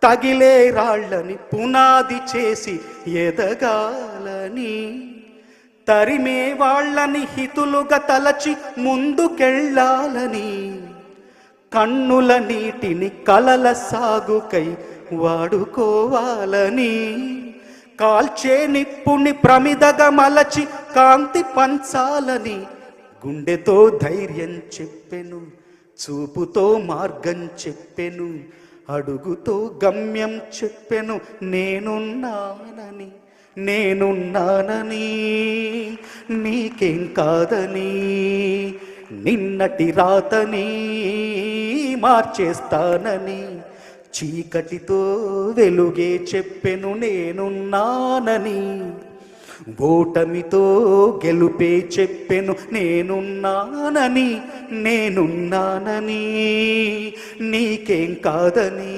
తగిలే రాళ్ళని పునాది చేసి ఎదగాలని, తరిమే వాళ్ళని హితులుగా తలచి ముందుకెళ్ళాలని, కన్నుల నీటిని కలల సాగుకై వాడుకోవాలని, కాల్చే నిప్పుని ప్రమిదగా మలచి కాంతి పంచాలని, గుండెతో ధైర్యం చెప్పెను, చూపుతో మార్గం చెప్పెను, అడుగుతో గమ్యం చెప్పెను, నేనున్నానని నేనున్నానని, నీకేం కాదని, నిన్నటి రాతని మార్చేస్తానని, చీకటితో వెలుగే చెప్పెను, నేనున్నానని, ఓటమితో గెలుపే చెప్పెను, నేనున్నానని నేనున్నానని, నీకేం కాదని,